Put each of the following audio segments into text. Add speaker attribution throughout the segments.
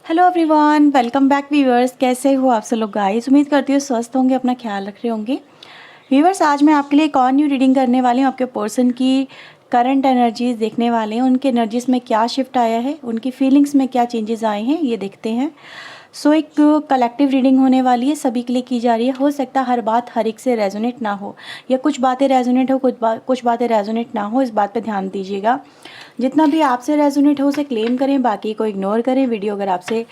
Speaker 1: Hello everyone, welcome back viewers. कैसे हो आप सब लोग गाइस? उम्मीद करती हूँ स्वस्थ होंगे, अपना ख्याल रख रहे होंगे। व्यूअर्स, आज मैं आपके लिए एक और न्यू रीडिंग करने वाली हूँ। आपके पर्सन की करंट एनर्जीज देखने वाले हैं, उनके एनर्जीज में क्या शिफ्ट आया है, उनकी फीलिंग्स में क्या चेंजेस आए हैं, ये देखते हैं। एक कलेक्टिव रीडिंग होने वाली है, सभी के लिए की जा रही है। हो सकता है हर बात हर एक से रेजोनेट ना हो, या कुछ बातें रेजोनेट हो, कुछ बातें रेजोनेट ना हो। इस बात पे ध्यान दीजिएगा। जितना भी आपसे रेजोनेट हो उसे क्लेम करें, बाकी को इग्नोर करें। वीडियो अगर आपसे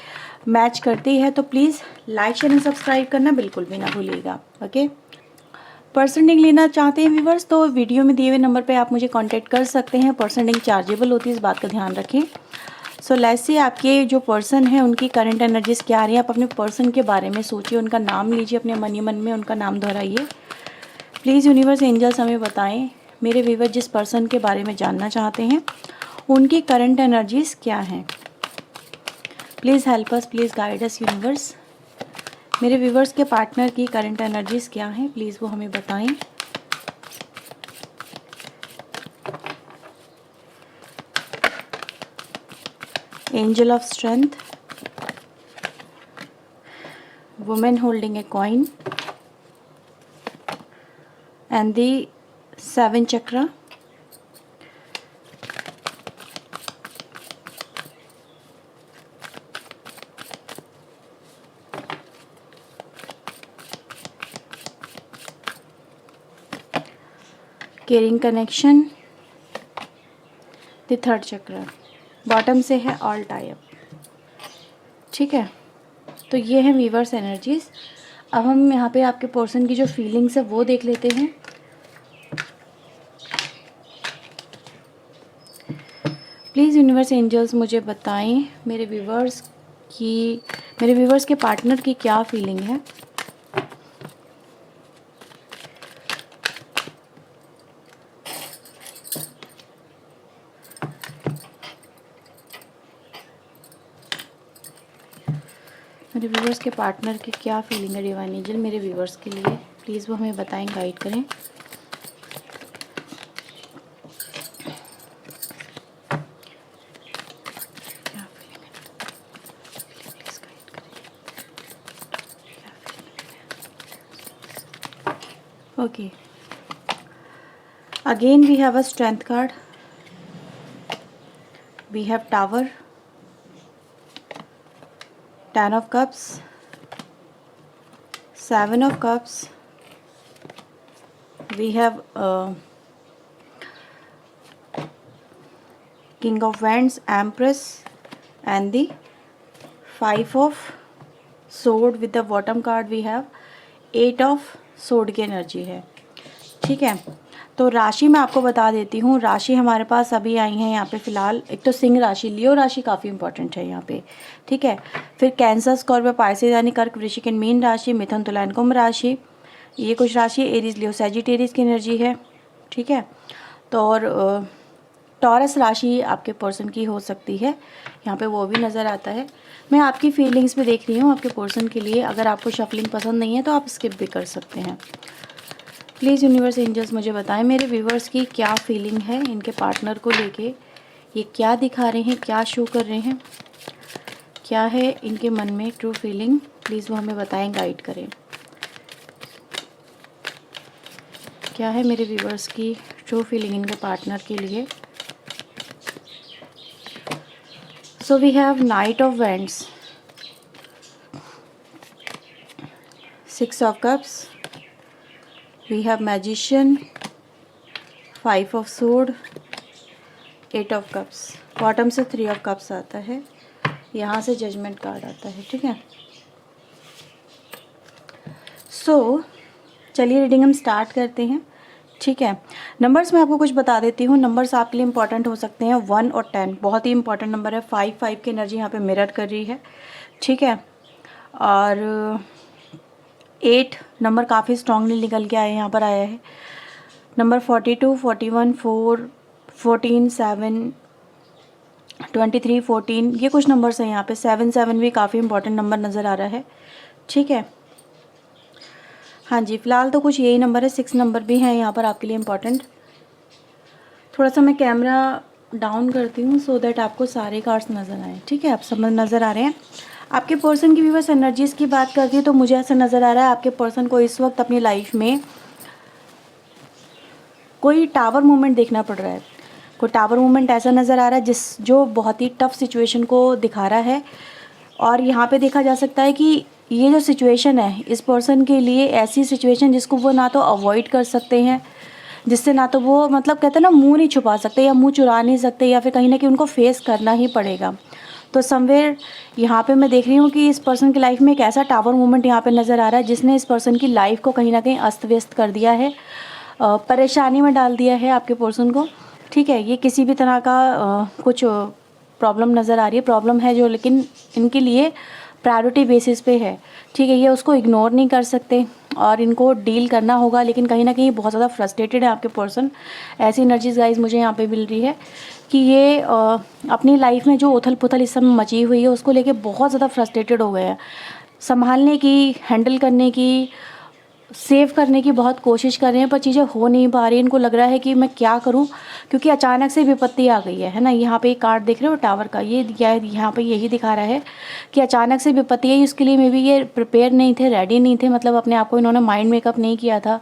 Speaker 1: मैच करती है तो please like share and subscribe करना बिल्कुल भी ना भूलिएगा। ओके, पर्सन रिंग लेना चाहते हैं व्यूवर्स तो वीडियो में दिए हुए नंबर पे आप मुझे कांटेक्ट कर सकते हैं। पर्सन रिंग चार्जेबल होती है, इस बात का ध्यान रखें। लेट्स सी, आपके जो पर्सन है उनकी करंट एनर्जीज क्या आ रही है। आप अपने पर्सन के बारे में सोचिए, उनका नाम लीजिए, अपने मन ही मन में उनका नाम दोहराइए। प्लीज़ यूनिवर्स एंजल्स हमें बताएं, मेरे व्यूवर जिस पर्सन के बारे में जानना चाहते हैं उनकी करंट एनर्जीज क्या हैं। Please help us, please guide us universe. मेरे व्यूवर्स के पार्टनर की करंट एनर्जीज क्या हैं, प्लीज़ वो हमें बताएं। Angel of strength, women holding a coin and the 7 chakra, caring connection, the 3rd चक्र। बॉटम से है ऑल टाइप। ठीक है, तो ये है व्यूवर्स एनर्जीज। अब हम यहाँ पे आपके पर्सन की जो फीलिंग्स है वो देख लेते हैं। प्लीज़ यूनिवर्स एंजल्स मुझे बताएं मेरे व्यूवर्स के पार्टनर की क्या फीलिंग है। मेरे व्यूवर्स के पार्टनर की क्या फीलिंग है डिवाइन एंजल मेरे व्यूवर्स के लिए, प्लीज़ वो हमें बताएं, गाइड करें। Okay, again we have a strength card, we have tower, 10 of cups, 7 of cups, we have king of wands, empress and the 5 of sword। with the bottom card we have 8 of sword की energy है। ठीक है, तो राशि मैं आपको बता देती हूँ। राशि हमारे पास अभी आई है यहाँ पे फ़िलहाल, एक तो सिंह राशि, लियो राशि काफ़ी इंपॉर्टेंट है यहाँ पे। ठीक है, फिर कैंसर, स्कॉर्पियो, पाइसेस यानी कर्क, वृश्चिक एंड मीन राशि, मिथुन, तुला एंड कुंभ राशि, ये कुछ राशि, एरीज, लियो, सैजिटेरियस की एनर्जी है। ठीक है, तो और टॉरस राशि आपके पर्सन की हो सकती है, यहाँ पे वो भी नज़र आता है। मैं आपकी फीलिंग्स में देख रही हूँ आपके पर्सन के लिए। अगर आपको शफलिंग पसंद नहीं है तो आप स्किप भी कर सकते हैं। प्लीज़ यूनिवर्स एंजल्स मुझे बताएं मेरे व्यूवर्स की क्या फीलिंग है इनके पार्टनर को लेके। ये क्या दिखा रहे हैं, क्या शो कर रहे हैं, क्या है इनके मन में ट्रू फीलिंग, प्लीज़ वो हमें बताएं, गाइड करें। क्या है मेरे व्यूवर्स की ट्रू फीलिंग इनके पार्टनर के लिए। So we have knight of wands, 6 of cups, we have magician, 5 of sword, 8 of cups। Bottom से 3 of cups आता है, यहाँ से जजमेंट कार्ड आता है। ठीक है, चलिए रीडिंग हम स्टार्ट करते हैं। ठीक है, नंबर्स मैं आपको कुछ बता देती हूँ। नंबर्स आपके लिए इंपॉर्टेंट हो सकते हैं, 1 और 10 बहुत ही इंपॉर्टेंट नंबर है। 5 की एनर्जी यहाँ पे मिरर कर रही है। ठीक है, और 8 नंबर काफ़ी स्ट्रांगली निकल के आया, यहाँ पर आया है। नंबर 42, 41, 4, 14, 7, 23, 14, ये कुछ नंबर्स हैं यहाँ पे। 7 भी काफ़ी इंपॉर्टेंट नंबर नज़र आ रहा है। ठीक है, हाँ जी, फ़िलहाल तो कुछ यही नंबर है। 6 नंबर भी हैं यहाँ पर आपके लिए इम्पॉर्टेंट। थोड़ा सा मैं कैमरा डाउन करती हूँ सो दैट आपको सारे कार्ड्स नज़र आए। ठीक है, आप समझ नज़र आ रहे हैं। आपके पर्सन की व्यूअर्स एनर्जीज़ की बात करती है तो मुझे ऐसा नज़र आ रहा है आपके पर्सन को इस वक्त अपनी लाइफ में कोई टावर मूवमेंट देखना पड़ रहा है। कोई टावर मूवमेंट ऐसा नज़र आ रहा है जो बहुत ही टफ सिचुएशन को दिखा रहा है। और यहाँ पे देखा जा सकता है कि ये जो सिचुएशन है इस पर्सन के लिए ऐसी सिचुएशन जिसको वो ना तो अवॉइड कर सकते हैं, जिससे ना तो वो मतलब कहते हैं ना मुंह नहीं छुपा सकते या मुंह चुरा नहीं सकते, या फिर कहीं ना कहीं उनको फेस करना ही पड़ेगा। तो समवेयर यहाँ पे मैं देख रही हूँ कि इस पर्सन की लाइफ में एक ऐसा टावर मूवमेंट यहाँ पे नज़र आ रहा है जिसने इस पर्सन की लाइफ को कहीं ना कहीं अस्त व्यस्त कर दिया है, परेशानी में डाल दिया है आपके पर्सन को। ठीक है, ये किसी भी तरह का कुछ प्रॉब्लम नज़र आ रही है, प्रॉब्लम है जो लेकिन इनके लिए प्रायोरिटी बेसिस पे है। ठीक है, ये उसको इग्नोर नहीं कर सकते और इनको डील करना होगा, लेकिन कहीं ना कहीं बहुत ज़्यादा फ्रस्ट्रेटेड है आपके पर्सन। ऐसी एनर्जीज गाइज मुझे यहाँ पे मिल रही है कि ये अपनी लाइफ में जो उथल पुथल इस समय मची हुई है उसको लेके बहुत ज़्यादा फ्रस्ट्रेटेड हो गए हैं। संभालने की, हैंडल करने की, सेव करने की बहुत कोशिश कर रहे हैं पर चीज़ें हो नहीं पा रही। इनको लग रहा है कि मैं क्या करूं, क्योंकि अचानक से विपत्ति आ गई है ना। यहाँ पे एक कार्ड देख रहे हो टावर का, ये यहाँ पे यही दिखा रहा है कि अचानक से विपत्ति है। इसके लिए मे बी ये प्रिपेयर नहीं थे, रेडी नहीं थे, मतलब अपने आप को इन्होंने माइंड मेकअप नहीं किया था,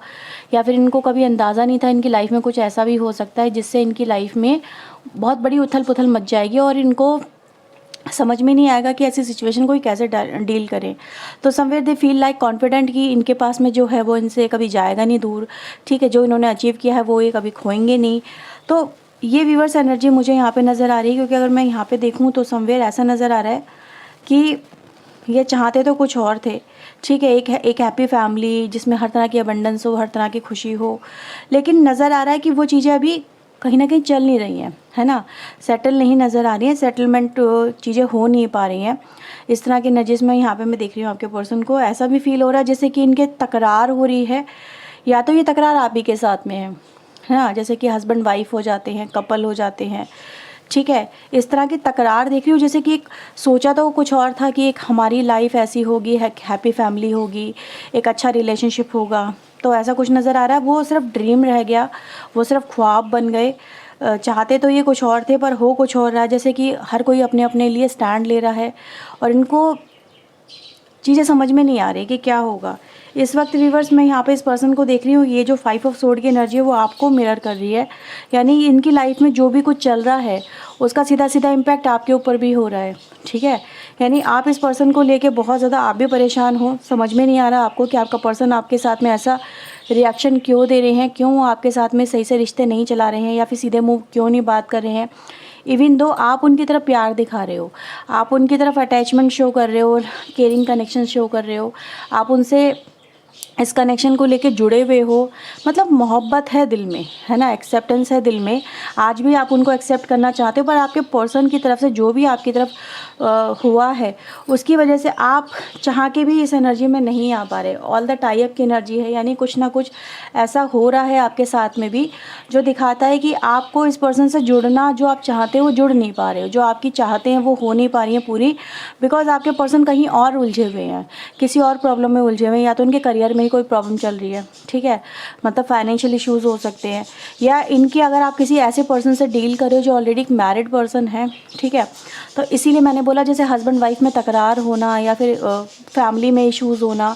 Speaker 1: या फिर इनको कभी अंदाज़ा नहीं था इनकी लाइफ में कुछ ऐसा भी हो सकता है जिससे इनकी लाइफ में बहुत बड़ी उथल पुथल मच जाएगी और इनको समझ में नहीं आएगा कि ऐसी सिचुएशन को कैसे डील करें। तो somewhere they feel like confident कि इनके पास में जो है वो इनसे कभी जाएगा नहीं दूर। ठीक है, जो इन्होंने अचीव किया है वो ये कभी खोएंगे नहीं। तो ये व्यूअर्स एनर्जी मुझे यहाँ पे नज़र आ रही है, क्योंकि अगर मैं यहाँ पे देखूँ तो समवेयर ऐसा नज़र आ रहा है कि ये चाहते तो कुछ और थे। ठीक है, एक हैप्पी फैमिली जिसमें हर तरह की अबंडेंस हो, हर तरह की खुशी हो, लेकिन नज़र आ रहा है कि वो चीज़ें अभी कहीं ना कहीं चल नहीं रही हैं, है ना, सेटल नहीं नज़र आ रही हैं, सेटलमेंट चीज़ें हो नहीं पा रही हैं। इस तरह की एनर्जीज में यहाँ पे मैं देख रही हूँ आपके पर्सन को ऐसा भी फील हो रहा है जैसे कि इनके तकरार हो रही है, या तो ये तकरार आप ही के साथ में है ना, जैसे कि हस्बैंड वाइफ हो जाते हैं, कपल हो जाते हैं। ठीक है, इस तरह की तकरार देख रही हूँ, जैसे कि एक सोचा तो कुछ और था कि एक हमारी लाइफ ऐसी होगी, हैप्पी फैमिली होगी, एक अच्छा रिलेशनशिप होगा, तो ऐसा कुछ नज़र आ रहा है। वो सिर्फ ड्रीम रह गया, वो सिर्फ ख्वाब बन गए। चाहते तो ये कुछ और थे पर हो कुछ और रहा है, जैसे कि हर कोई अपने अपने लिए स्टैंड ले रहा है और इनको चीज़ें समझ में नहीं आ रही कि क्या होगा। इस वक्त व्यूअर्स मैं यहाँ पे इस पर्सन को देख रही हूँ, ये जो 5 ऑफ सोर्ड की एनर्जी है वो आपको मिरर कर रही है, यानी इनकी लाइफ में जो भी कुछ चल रहा है उसका सीधा सीधा इम्पैक्ट आपके ऊपर भी हो रहा है। ठीक है, यानी आप इस पर्सन को लेके बहुत ज़्यादा आप भी परेशान हो, समझ में नहीं आ रहा आपको कि आपका पर्सन आपके साथ में ऐसा रिएक्शन क्यों दे रहे हैं, क्यों आपके साथ में सही से रिश्ते नहीं चला रहे हैं, या फिर सीधे मुँह क्यों नहीं बात कर रहे हैं। इवन दो आप उनकी तरफ प्यार दिखा रहे हो, आप उनकी तरफ अटैचमेंट शो कर रहे हो, केयरिंग कनेक्शन शो कर रहे हो, आप उनसे इस कनेक्शन को लेके जुड़े हुए हो, मतलब मोहब्बत है दिल में, है ना, एक्सेप्टेंस है दिल में। आज भी आप उनको एक्सेप्ट करना चाहते हो, पर आपके पर्सन की तरफ से जो भी आपकी तरफ हुआ है उसकी वजह से आप चाह के भी इस एनर्जी में नहीं आ पा रहे। ऑल द टाई अप की एनर्जी है, यानी कुछ ना कुछ ऐसा हो रहा है आपके साथ में भी जो दिखाता है कि आपको इस पर्सन से जुड़ना, जो आप चाहते हो वो जुड़ नहीं पा रहे हो, जो आपकी चाहते हैं वो हो नहीं पा रही हैं पूरी, बिकॉज आपके पर्सन कहीं और उलझे हुए हैं, किसी और प्रॉब्लम में उलझे हुए हैं, या तो उनके करियर में ही कोई प्रॉब्लम चल रही है। ठीक है, मतलब फाइनेंशियल इश्यूज़ हो सकते हैं, या इनकी अगर आप किसी ऐसे पर्सन से डील कर रहे हो जो ऑलरेडी एक मैरिड पर्सन है। ठीक है, तो इसीलिए मैंने बोला जैसे हस्बैंड वाइफ में तकरार होना या फिर फैमिली में इश्यूज़ होना,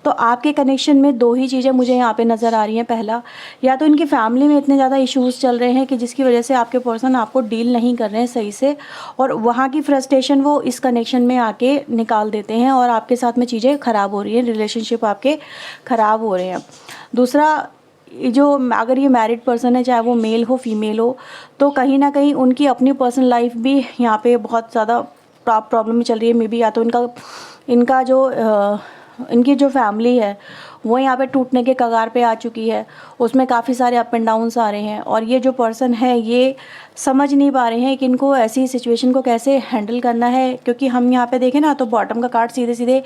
Speaker 1: तो आपके कनेक्शन में दो ही चीज़ें मुझे यहाँ पे नज़र आ रही हैं। पहला, या तो इनकी फैमिली में इतने ज़्यादा इश्यूज़ चल रहे हैं कि जिसकी वजह से आपके पर्सन आपको डील नहीं कर रहे हैं सही से, और वहाँ की फ्रस्ट्रेशन वो इस कनेक्शन में आके निकाल देते हैं और आपके साथ में चीज़ें ख़राब हो रही हैं, रिलेशनशिप आपके ख़राब हो रहे हैं। दूसरा, जो अगर ये मैरिड पर्सन है, चाहे वो मेल हो फीमेल हो, तो कहीं ना कहीं उनकी अपनी पर्सनल लाइफ भी यहाँ पे बहुत ज़्यादा प्रॉब्लम में चल रही है। मे बी या तो इनकी जो फैमिली है वो यहाँ पे टूटने के कगार पे आ चुकी है, उसमें काफ़ी सारे अप एंड डाउन्स आ रहे हैं, और ये जो पर्सन है ये समझ नहीं पा रहे हैं कि इनको ऐसी सिचुएशन को कैसे हैंडल करना है। क्योंकि हम यहाँ पे देखें ना तो बॉटम का कार्ड सीधे सीधे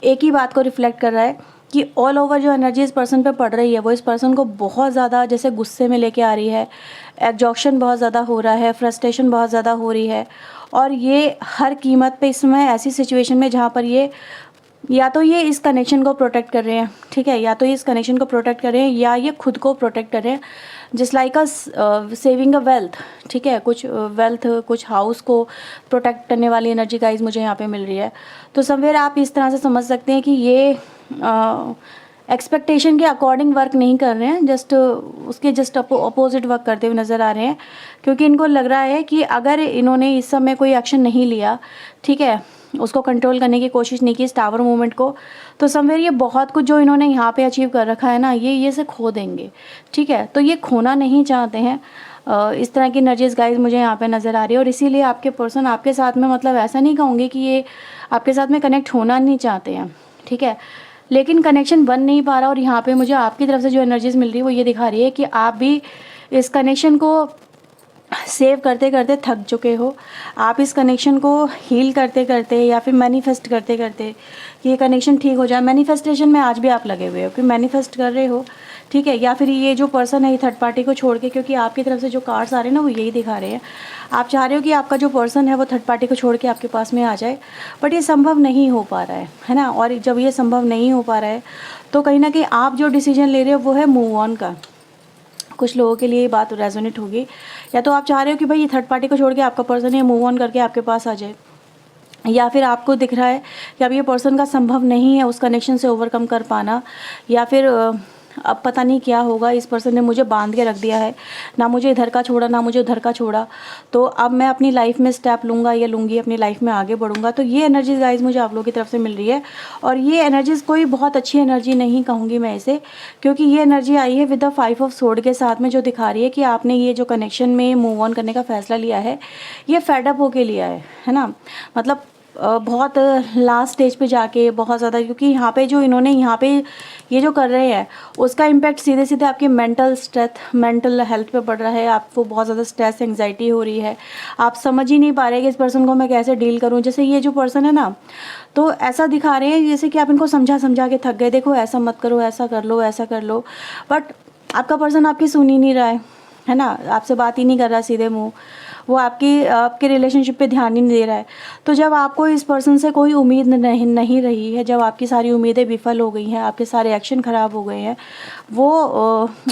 Speaker 1: एक ही बात को रिफ्लेक्ट कर रहा है कि ऑल ओवर जो एनर्जी इस पर्सन पे पड़ रही है वो इस पर्सन को बहुत ज़्यादा जैसे गुस्से में लेके आ रही है, एग्जॉक्शन बहुत ज़्यादा हो रहा है, फ्रस्ट्रेशन बहुत ज़्यादा हो रही है, और ये हर कीमत पे इस समय ऐसी सिचुएशन में जहाँ पर ये या तो ये इस कनेक्शन को प्रोटेक्ट कर रहे हैं, ठीक है, या तो ये इस कनेक्शन को प्रोटेक्ट कर रहे हैं या ये खुद को प्रोटेक्ट कर रहे हैं, just like a saving a wealth, ठीक है, कुछ वेल्थ, कुछ हाउस को प्रोटेक्ट करने वाली एनर्जी गाइज मुझे यहाँ पे मिल रही है। तो समवेयर आप इस तरह से समझ सकते हैं कि ये एक्सपेक्टेशन के अकॉर्डिंग वर्क नहीं कर रहे हैं, जस्ट उसके जस्ट अपोजिट वर्क करते हुए नज़र आ रहे हैं, क्योंकि इनको लग रहा है कि अगर इन्होंने इस समय कोई एक्शन नहीं लिया, ठीक है, उसको कंट्रोल करने की कोशिश नहीं की इस टावर मूवमेंट को, तो समवेयर ये बहुत कुछ जो इन्होंने यहाँ पे अचीव कर रखा है ना, ये से खो देंगे, ठीक है। तो ये खोना नहीं चाहते हैं। इस तरह की एनर्जीज गाइज मुझे यहाँ पे नज़र आ रही है, और इसीलिए आपके पर्सन आपके साथ में, मतलब ऐसा नहीं कहूँगी कि ये आपके साथ में कनेक्ट होना नहीं चाहते हैं, ठीक है, लेकिन कनेक्शन बन नहीं पा रहा। और यहाँ पे मुझे आपकी तरफ से जो एनर्जीज मिल रही है वो ये दिखा रही है कि आप भी इस कनेक्शन को सेव करते करते थक चुके हो। आप इस कनेक्शन को हील करते करते या फिर मैनिफेस्ट करते करते कि ये कनेक्शन ठीक हो जाए, मैनिफेस्टेशन में आज भी आप लगे हुए हो कि मैनिफेस्ट कर रहे हो, ठीक है। या फिर ये जो पर्सन है ये थर्ड पार्टी को छोड़ के, क्योंकि आपकी तरफ से जो कार्ड्स आ रहे हैं ना वो यही दिखा रहे हैं, आप चाह रहे हो कि आपका जो पर्सन है वो थर्ड पार्टी को छोड़ के आपके पास में आ जाए, बट ये संभव नहीं हो पा रहा है ना। और जब ये संभव नहीं हो पा रहा है तो कहीं ना कहीं आप जो डिसीजन ले रहे हो वो है मूव ऑन का। कुछ लोगों के लिए ये बात रेजोनेट होगी, या तो आप चाह रहे हो कि भाई ये थर्ड पार्टी को छोड़ के आपका पर्सन है मूव ऑन करके आपके पास आ जाए, या फिर आपको दिख रहा है कि अब ये पर्सन का संभव नहीं है उस कनेक्शन से ओवरकम कर पाना, या फिर अब पता नहीं क्या होगा, इस पर्सन ने मुझे बांध के रख दिया है, ना मुझे इधर का छोड़ा ना मुझे उधर का छोड़ा, तो अब मैं अपनी लाइफ में स्टेप लूँगा या लूँगी, अपनी लाइफ में आगे बढ़ूँगा। तो ये एनर्जीज गाइज मुझे आप लोगों की तरफ से मिल रही है, और ये एनर्जीज़ कोई बहुत अच्छी एनर्जी नहीं कहूँगी मैं इसे, क्योंकि ये एनर्जी आई है विद द 5 ऑफ सोर्ड के साथ में, जो दिखा रही है कि आपने ये जो कनेक्शन में मूव ऑन करने का फैसला लिया है ये फेडअप होके लिया है ना, मतलब बहुत लास्ट स्टेज पे जाके बहुत ज़्यादा, क्योंकि यहाँ पे जो इन्होंने यहाँ पे ये जो कर रहे हैं उसका इम्पैक्ट सीधे सीधे आपकी मेंटल स्ट्रेस, मेंटल हेल्थ पे पड़ रहा है। आपको बहुत ज़्यादा स्ट्रेस, एंग्जाइटी हो रही है, आप समझ ही नहीं पा रहे कि इस पर्सन को मैं कैसे डील करूँ। जैसे ये जो पर्सन है ना, तो ऐसा दिखा रहे हैं जैसे कि आप इनको समझा समझा के थक गए, देखो ऐसा मत करो, ऐसा कर लो, ऐसा कर लो, बट आपका पर्सन आपकी सुन ही नहीं रहा है ना, आपसे बात ही नहीं कर रहा सीधे मुँह, वो आपके रिलेशनशिप पे ध्यान ही नहीं दे रहा है। तो जब आपको इस पर्सन से कोई उम्मीद नहीं रही है, जब आपकी सारी उम्मीदें विफल हो गई हैं, आपके सारे एक्शन ख़राब हो गए हैं, वो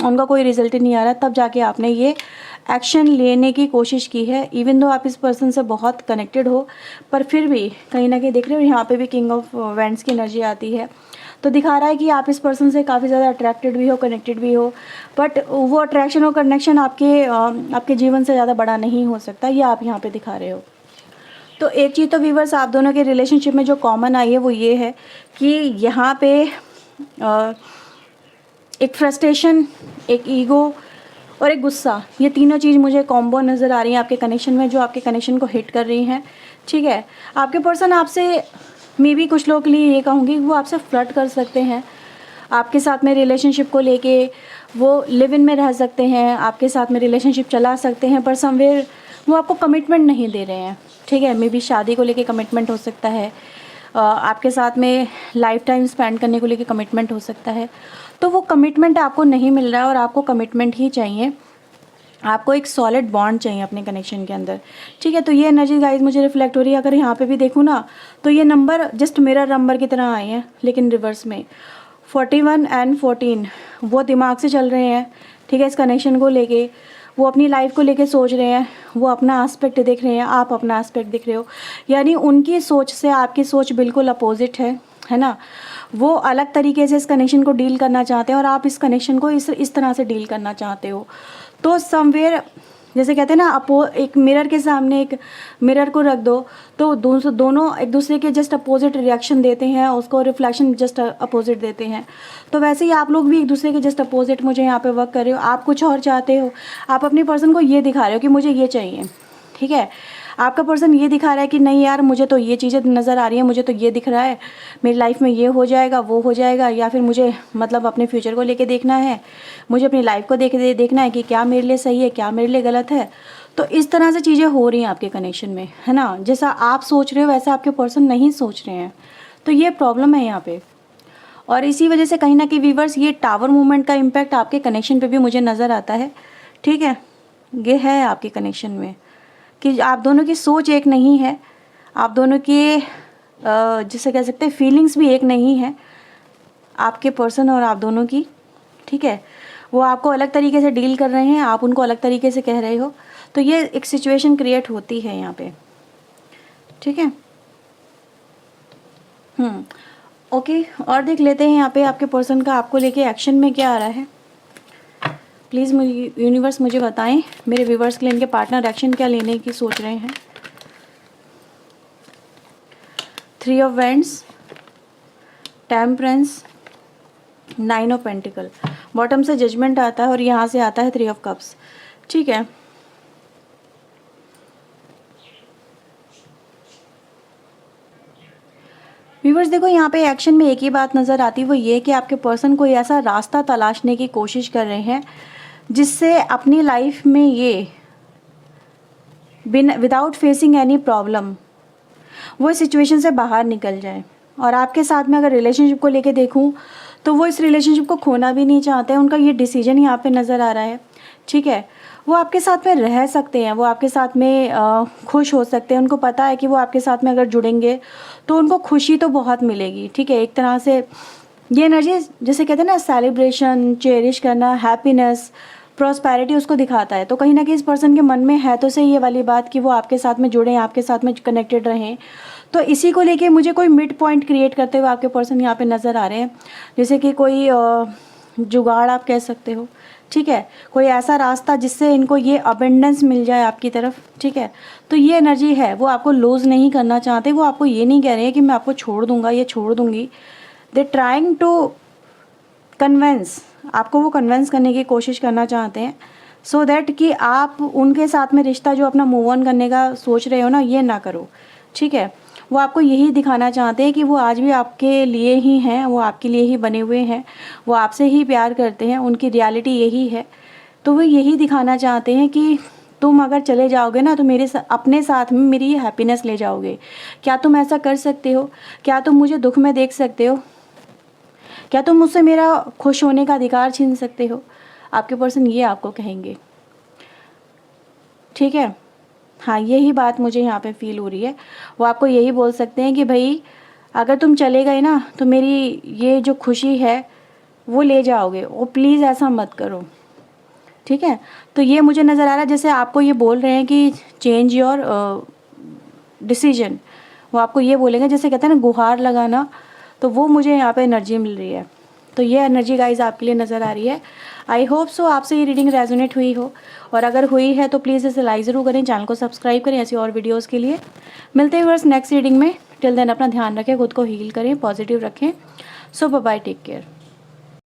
Speaker 1: उनका कोई रिजल्ट नहीं आ रहा, तब जाके आपने ये एक्शन लेने की कोशिश की है। इवन दो आप इस पर्सन से बहुत कनेक्टेड हो, पर फिर भी कहीं ना कहीं देख रहे हो यहाँ पे भी किंग ऑफ वैंड्स की एनर्जी आती है, तो दिखा रहा है कि आप इस पर्सन से काफ़ी ज़्यादा अट्रैक्टेड भी हो, कनेक्टेड भी हो, बट वो अट्रैक्शन और कनेक्शन आपके जीवन से ज़्यादा बड़ा नहीं हो सकता, ये आप यहाँ पे दिखा रहे हो। तो एक चीज़ तो व्यूअर्स आप दोनों के रिलेशनशिप में जो कॉमन आई है वो ये है कि यहाँ पे एक फ्रस्ट्रेशन, एक ईगो और एक गुस्सा, ये तीनों चीज़ मुझे कॉम्बो नज़र आ रही हैं आपके कनेक्शन में, जो आपके कनेक्शन को हिट कर रही हैं, ठीक है। आपके पर्सन आपसे, मे बी कुछ लोगों के लिए ये कहूँगी वो आपसे फ्लर्ट कर सकते हैं, आपके साथ में रिलेशनशिप को लेके वो लिव इन में रह सकते हैं, आपके साथ में रिलेशनशिप चला सकते हैं, पर समवेयर वो आपको कमिटमेंट नहीं दे रहे हैं, ठीक है। मे बी शादी को लेके कमिटमेंट हो सकता है, आपके साथ में लाइफ टाइम स्पेंड करने को लेके कमिटमेंट हो सकता है, तो वो कमिटमेंट आपको नहीं मिल रहा है और आपको कमिटमेंट ही चाहिए, आपको एक सॉलिड बॉन्ड चाहिए अपने कनेक्शन के अंदर, ठीक है। तो ये एनर्जी गाइज मुझे रिफ्लेक्ट हो रही है। अगर यहाँ पे भी देखूँ ना तो ये नंबर जस्ट मिरर नंबर की तरह आए हैं, लेकिन रिवर्स में 41 एंड 14 वो दिमाग से चल रहे हैं, ठीक है, इस कनेक्शन को लेके, वो अपनी लाइफ को लेके सोच रहे हैं, वो अपना एस्पेक्ट देख रहे हैं, आप अपना एस्पेक्ट देख रहे हो, यानी उनकी सोच से आपकी सोच बिल्कुल अपोजिट है ना। वो अलग तरीके से इस कनेक्शन को डील करना चाहते हैं और आप इस कनेक्शन को इस तरह से डील करना चाहते हो। तो समवेयर जैसे कहते हैं ना, एक मिरर के सामने एक मिरर को रख दो तो दोनों एक दूसरे के जस्ट अपोजिट रिएक्शन देते हैं, उसको रिफ्लेक्शन जस्ट अपोजिट देते हैं। तो वैसे ही आप लोग भी एक दूसरे के जस्ट अपोजिट मुझे यहाँ पे वर्क कर रहे हो, आप कुछ और चाहते हो, आप अपने पर्सन को ये दिखा रहे हो कि मुझे ये चाहिए, ठीक है। आपका पर्सन ये दिखा रहा है कि नहीं यार मुझे तो ये चीज़ें नज़र आ रही है, मुझे तो ये दिख रहा है, मेरी लाइफ में ये हो जाएगा वो हो जाएगा, या फिर मुझे मतलब अपने फ्यूचर को लेके देखना है, मुझे अपनी लाइफ को देखना है कि क्या मेरे लिए सही है, क्या मेरे लिए गलत है। तो इस तरह से चीज़ें हो रही हैं आपके कनेक्शन में, है ना। जैसा आप सोच रहे हो वैसा आपके पर्सन नहीं सोच रहे हैं, तो ये प्रॉब्लम है यहाँ पे। और इसी वजह से कहीं ना कहीं व्यूअर्स ये टावर मूवमेंट का इम्पैक्ट आपके कनेक्शन पे भी मुझे नज़र आता है, ठीक है। ये है आपके कनेक्शन में कि आप दोनों की सोच एक नहीं है, आप दोनों के जिसे कह सकते हैं फीलिंग्स भी एक नहीं है आपके पर्सन और आप दोनों की, ठीक है। वो आपको अलग तरीके से डील कर रहे हैं, आप उनको अलग तरीके से कह रहे हो, तो ये एक सिचुएशन क्रिएट होती है यहाँ पे, ठीक है। ओके, और देख लेते हैं यहाँ पे आपके पर्सन का आपको लेके एक्शन में क्या आ रहा है। प्लीज़ मुझे यूनिवर्स मुझे बताएं मेरे व्यूवर्स के लिए इनके पार्टनर एक्शन क्या लेने की सोच रहे हैं। 3 of wands, temperance, 9 of pentacle. Bottom से जजमेंट आता है और यहाँ से आता है 3 ऑफ कप्स, ठीक है। व्यूवर्स देखो यहाँ पे एक्शन में एक ही बात नज़र आती है, वो ये कि आपके पर्सन कोई ऐसा रास्ता तलाशने की कोशिश कर रहे हैं जिससे अपनी लाइफ में ये विदाउट फेसिंग एनी प्रॉब्लम वो सिचुएशन से बाहर निकल जाए। और आपके साथ में अगर रिलेशनशिप को लेके देखूं तो वो इस रिलेशनशिप को खोना भी नहीं चाहते हैं, उनका ये डिसीजन यहाँ पे नज़र आ रहा है, ठीक है। वो आपके साथ में रह सकते हैं, वो आपके साथ में खुश हो सकते हैं, उनको पता है कि वो आपके साथ में अगर जुड़ेंगे तो उनको खुशी तो बहुत मिलेगी, ठीक है। एक तरह से ये एनर्जी जैसे कहते हैं ना सेलिब्रेशन, चेरिश करना, हैप्पीनेस, प्रॉस्पेरिटी उसको दिखाता है। तो कहीं ना कहीं इस पर्सन के मन में है तो सही ये वाली बात कि वो आपके साथ में जुड़ें, आपके साथ में कनेक्टेड रहें। तो इसी को लेके मुझे कोई मिड पॉइंट क्रिएट करते हुए आपके पर्सन यहाँ पे नज़र आ रहे हैं, जैसे कि कोई जुगाड़ आप कह सकते हो, ठीक है। कोई ऐसा रास्ता जिससे इनको ये अबेंडेंस मिल जाए आपकी तरफ, ठीक है। तो ये एनर्जी है, वो आपको लूज़ नहीं करना चाहते, वो आपको ये नहीं कह रहे हैं कि मैं आपको छोड़ दूंगा, ये छोड़ दूंगी। दे ट्राइंग टू कन्वेंस, आपको वो कन्वेंस करने की कोशिश करना चाहते हैं सो दैट कि आप उनके साथ में रिश्ता जो अपना मूव ऑन करने का सोच रहे हो ना, ये ना करो, ठीक है। वो आपको यही दिखाना चाहते हैं कि वो आज भी आपके लिए ही हैं, वो आपके लिए ही बने हुए हैं, वो आपसे ही प्यार करते हैं, उनकी रियलिटी यही है। तो वो यही दिखाना चाहते हैं कि तुम अगर चले जाओगे ना तो अपने साथ में मेरी हैप्पीनेस ले जाओगे। क्या तुम ऐसा कर सकते हो? क्या तुम मुझे दुख में देख सकते हो? क्या तुम मुझसे मेरा खुश होने का अधिकार छीन सकते हो? आपके पर्सन ये आपको कहेंगे, ठीक है। हाँ, यही बात मुझे यहाँ पे फील हो रही है। वो आपको यही बोल सकते हैं कि भाई अगर तुम चले गए ना तो मेरी ये जो खुशी है वो ले जाओगे, वो प्लीज़ ऐसा मत करो, ठीक है। तो ये मुझे नज़र आ रहा है जैसे आपको ये बोल रहे हैं कि चेंज योर डिसीजन। वो आपको ये बोलेंगे जैसे कहते हैं ना गुहार लगाना, तो वो मुझे यहाँ पे एनर्जी मिल रही है। तो ये एनर्जी गाइज आपके लिए नज़र आ रही है। आई होप सो आपसे ये रीडिंग रेजोनेट हुई हो, और अगर हुई है तो प्लीज़ इसे लाइक ज़रूर करें, चैनल को सब्सक्राइब करें ऐसी और वीडियोस के लिए। मिलते हैं बस नेक्स्ट रीडिंग में। टिल देन अपना ध्यान रखें, खुद को हील करें, पॉजिटिव रखें। सो बाय, टेक केयर।